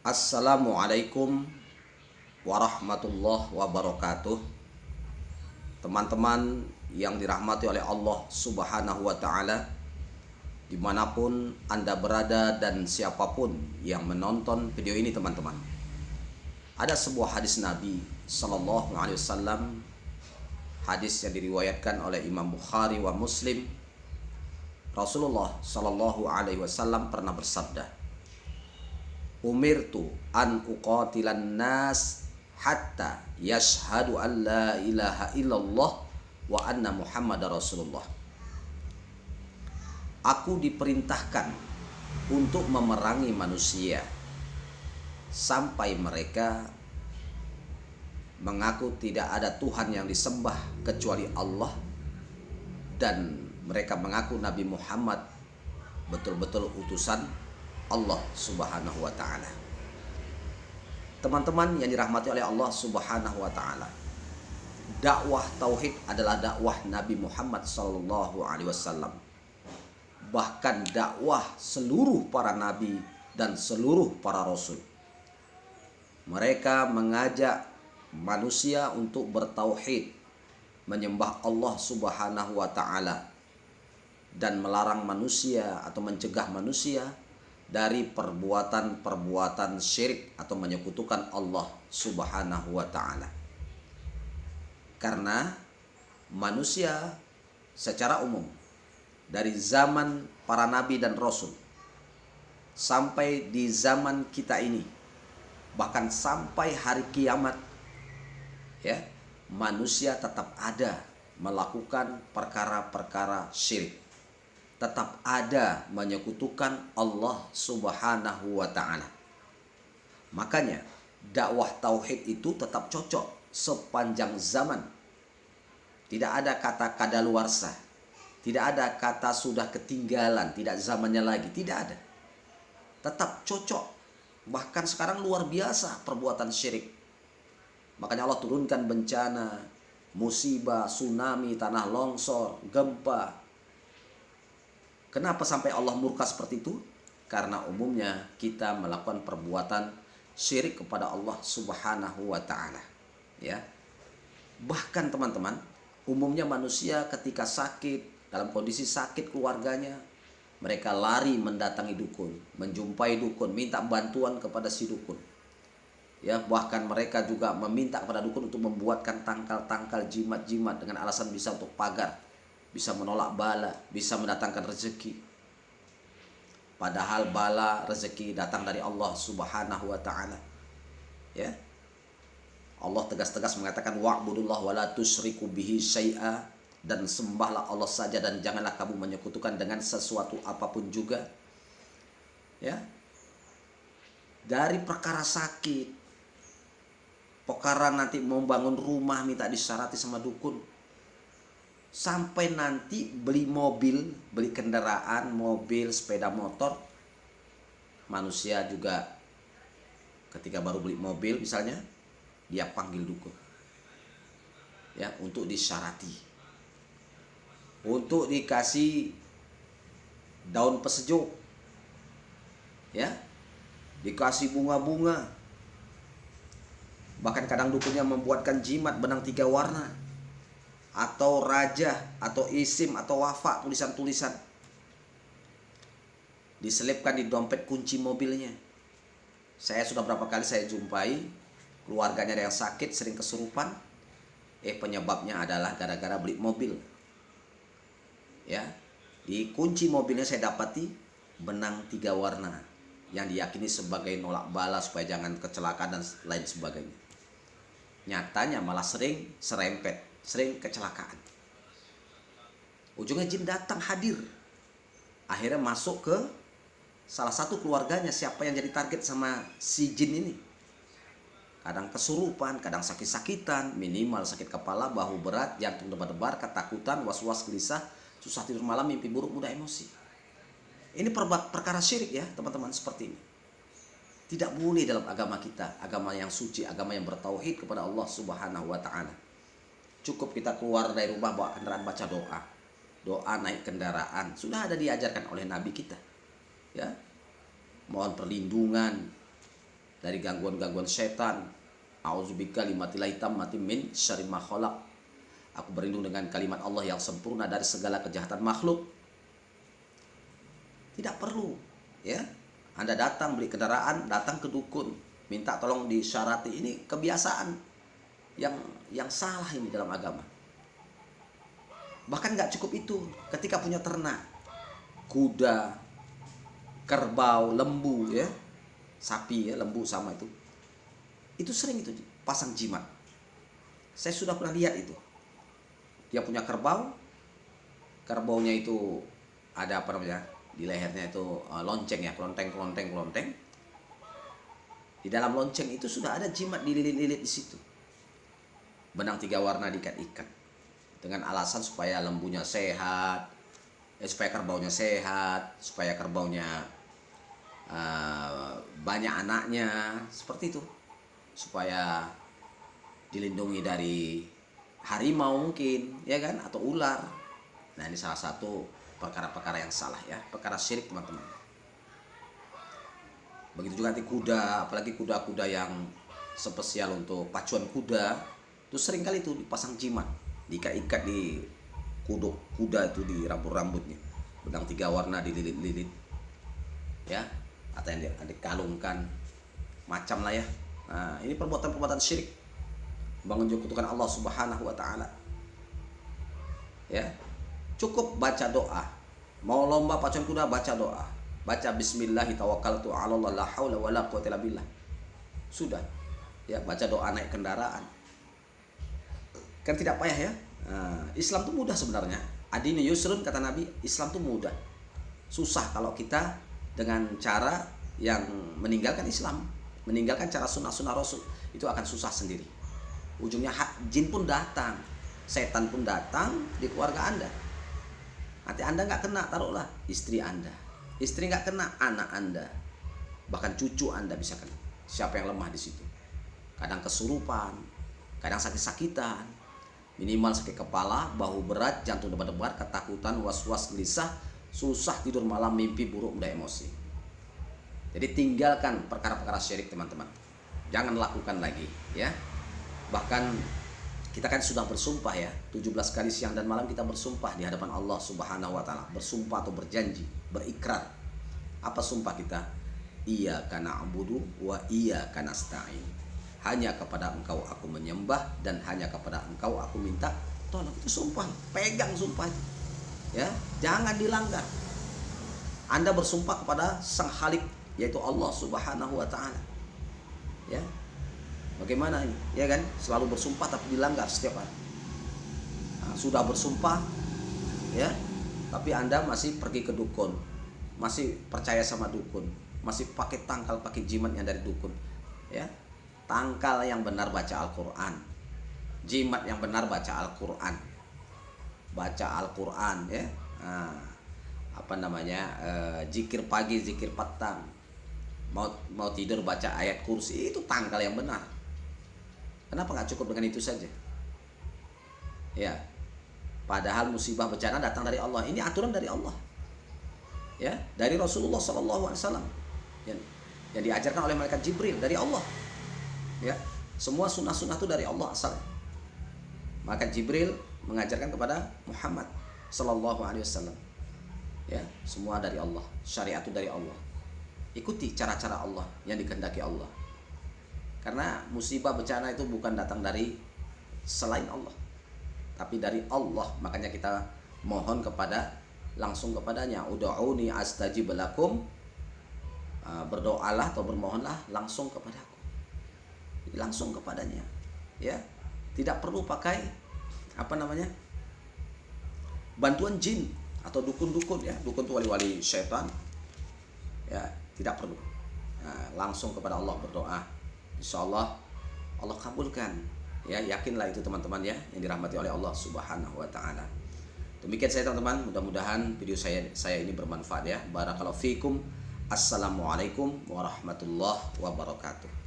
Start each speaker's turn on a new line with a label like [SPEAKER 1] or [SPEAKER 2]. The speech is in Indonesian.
[SPEAKER 1] Assalamualaikum warahmatullahi wabarakatuh. Teman-teman yang dirahmati oleh Allah Subhanahu wa Ta'ala, dimanapun Anda berada dan siapapun yang menonton video ini, teman-teman, ada sebuah hadis Nabi Sallallahu Alaihi Wasallam, hadis yang diriwayatkan oleh Imam Bukhari wa Muslim. Rasulullah Sallallahu Alaihi Wasallam pernah bersabda, umirtu an uqatilan nas hatta yashhadu an la ilaha illallah wa anna muhammadar rasulullah. Aku diperintahkan untuk memerangi manusia sampai mereka mengaku tidak ada Tuhan yang disembah kecuali Allah, dan mereka mengaku Nabi Muhammad betul-betul utusan Allah Subhanahu wa Ta'ala. Teman-teman yang dirahmati oleh Allah Subhanahu wa Ta'ala, dakwah tauhid adalah dakwah Nabi Muhammad sallallahu alaihi wasallam. Bahkan dakwah seluruh para nabi dan seluruh para rasul. Mereka mengajak manusia untuk bertauhid, menyembah Allah Subhanahu wa Ta'ala, dan melarang manusia atau mencegah manusia dari perbuatan-perbuatan syirik atau menyekutukan Allah Subhanahu wa Ta'ala. Karena manusia secara umum dari zaman para nabi dan rasul sampai di zaman kita ini, bahkan sampai hari kiamat, ya, manusia tetap ada melakukan perkara-perkara syirik, tetap ada menyekutukan Allah Subhanahu wa Ta'ala. Makanya dakwah tauhid itu tetap cocok sepanjang zaman. Tidak ada kata kadaluarsa, tidak ada kata sudah ketinggalan, tidak zamannya lagi, tidak ada. Tetap cocok. Bahkan sekarang luar biasa perbuatan syirik. Makanya Allah turunkan bencana, musibah, tsunami, tanah longsor, gempa. Kenapa sampai Allah murka seperti itu? Karena umumnya kita melakukan perbuatan syirik kepada Allah Subhanahu wa Ta'ala. Ya. Bahkan teman-teman, umumnya manusia ketika sakit, dalam kondisi sakit keluarganya, mereka lari mendatangi dukun, menjumpai dukun, minta bantuan kepada si dukun. Ya, bahkan mereka juga meminta kepada dukun untuk membuatkan tangkal-tangkal jimat-jimat dengan alasan bisa untuk pagar, bisa menolak bala, bisa mendatangkan rezeki. Padahal bala, rezeki datang dari Allah Subhanahu wa Ta'ala. Ya. Allah tegas-tegas mengatakan wa'budullah wa la tusyriku bihi syai'a, dan sembahlah Allah saja dan janganlah kamu menyekutukan dengan sesuatu apapun juga. Ya. Dari perkara sakit, perkara nanti mau bangun rumah minta disyarati sama dukun, sampai nanti beli mobil, beli kendaraan, mobil, sepeda motor. Manusia juga ketika baru beli mobil misalnya, dia panggil dukun, ya, untuk disyarati, untuk dikasih daun pesejuk, ya, dikasih bunga-bunga. Bahkan kadang dukunnya membuatkan jimat benang 3 warna, atau raja, atau isim, atau wafa, tulisan-tulisan, diselipkan di dompet kunci mobilnya. Saya sudah berapa kali saya jumpai keluarganya ada yang sakit, sering kesurupan. Penyebabnya adalah gara-gara beli mobil. Ya, di kunci mobilnya saya dapati benang 3 warna yang diyakini sebagai nolak bala supaya jangan kecelakaan dan lain sebagainya. Nyatanya malah sering serempet, sering kecelakaan. Ujungnya jin datang hadir, akhirnya masuk ke salah satu keluarganya, siapa yang jadi target sama si jin ini. Kadang kesurupan, kadang sakit-sakitan, minimal sakit kepala, bahu berat, jantung debar-debar, ketakutan, was-was, gelisah, susah tidur malam, mimpi buruk, mudah emosi. Ini perkara syirik ya teman-teman, seperti ini. Tidak boleh dalam agama kita, agama yang suci, agama yang bertauhid kepada Allah Subhanahu wa Ta'ala. Cukup kita keluar dari rumah bawa kendaraan, baca doa. Doa naik kendaraan sudah ada diajarkan oleh Nabi kita. Ya. Mohon perlindungan, dari gangguan-gangguan setan. A'udzubika kalimatillahi tammati min syarri ma khalaq. Aku berlindung dengan kalimat Allah yang sempurna dari segala kejahatan makhluk. Tidak perlu, ya. Anda datang beli kendaraan, datang ke dukun, minta tolong disyarati. Ini kebiasaan yang salah ini dalam agama. Bahkan nggak cukup itu, ketika punya ternak, kuda, kerbau, lembu, ya, sapi, ya, lembu sama itu sering itu pasang jimat. Saya sudah pernah lihat itu. Dia punya kerbau, kerbaunya itu ada apa namanya, di lehernya itu lonceng, ya, kelonteng. Di dalam lonceng itu sudah ada jimat dililit-lilit di situ. Benang 3 warna diikat-ikat dengan alasan supaya lembunya sehat, supaya kerbaunya sehat, supaya kerbaunya banyak anaknya, seperti itu, supaya dilindungi dari harimau mungkin, ya kan, atau ular. Nah, ini salah satu perkara-perkara yang salah, ya, perkara syirik, teman-teman. Begitu juga nanti kuda, apalagi kuda-kuda yang spesial untuk pacuan kuda, itu sering kali itu dipasang jimat, diikat-ikat di kuduk kuda itu, di rambut-rambutnya, benang 3 warna dililit-lilit, ya, atau yang dikalungkan, macam lah, ya. Nah, ini perbuatan-perbuatan syirik, menunjukkan Allah Subhanahu wa taala. Ya. Cukup baca doa. Mau lomba pacuan kuda, baca doa. Baca bismillahi tawakkaltu 'ala Allah la haula wala quwwata illa billah. Sudah. Ya, baca doa naik kendaraan. Kan tidak payah, ya. Nah, Islam itu mudah sebenarnya. Adinu yusrun, kata Nabi, Islam itu mudah. Susah kalau kita dengan cara yang meninggalkan Islam, meninggalkan cara sunnah-sunnah Rasul, itu akan susah sendiri. Ujungnya jin pun datang, setan pun datang di keluarga Anda. Nanti Anda nggak kena, taruhlah istri Anda, istri nggak kena, anak Anda, bahkan cucu Anda bisa kena. Siapa yang lemah di situ? Kadang kesurupan, kadang sakit-sakitan, minimal sakit kepala, bahu berat, jantung debar-debar, ketakutan, was-was, gelisah, susah tidur malam, mimpi buruk, mudah emosi. Jadi tinggalkan perkara-perkara syirik, teman-teman. Jangan lakukan lagi, ya. Bahkan kita kan sudah bersumpah, ya, 17 kali siang dan malam kita bersumpah di hadapan Allah Subhanahu wa taala. Bersumpah atau berjanji, berikrar. Apa sumpah kita? Iyyaka na'budu wa iyyaka nasta'in. Hanya kepada Engkau aku menyembah dan hanya kepada Engkau aku minta tolong. Itu sumpah, pegang sumpah. Ya, jangan dilanggar. Anda bersumpah kepada Sang Khalik, yaitu Allah Subhanahu wa taala. Ya. Bagaimana ini? Ya kan? Selalu bersumpah tapi dilanggar setiap hari. Nah, sudah bersumpah, ya, tapi Anda masih pergi ke dukun, masih percaya sama dukun, masih pakai tangkal, pakai jimat yang dari dukun, ya. Tangkal yang benar baca Al-Qur'an. Jimat yang benar baca Al-Qur'an. Baca Al-Qur'an, ya. Nah, apa namanya? Zikir pagi, zikir petang. Mau tidur baca ayat kursi, itu tangkal yang benar. Kenapa nggak cukup dengan itu saja? Ya, padahal musibah bencana datang dari Allah. Ini aturan dari Allah, ya, dari Rasulullah SAW, yang diajarkan oleh malaikat Jibril dari Allah. Ya, semua sunnah-sunnah itu dari Allah asalnya. Malaikat Jibril mengajarkan kepada Muhammad SAW. Ya, semua dari Allah. Syariat itu dari Allah. Ikuti cara-cara Allah yang dikehendaki Allah. Karena musibah bencana itu bukan datang dari selain Allah, tapi dari Allah. Makanya kita mohon langsung kepadanya. Ud'uni astajib lakum. Berdoalah atau bermohonlah langsung kepadaku. Jadi langsung kepadanya. Ya, tidak perlu pakai apa namanya? Bantuan jin atau dukun-dukun, ya. Dukun itu wali-wali syaitan. Ya, tidak perlu. Nah, langsung kepada Allah berdoa. Insyaallah Allah kabulkan. Ya, yakinlah itu, teman-teman, ya, yang dirahmati oleh Allah Subhanahu wa taala. Demikian saya, teman-teman, mudah-mudahan video saya ini bermanfaat, ya. Barakallahu fikum. Assalamualaikum warahmatullahi wabarakatuh.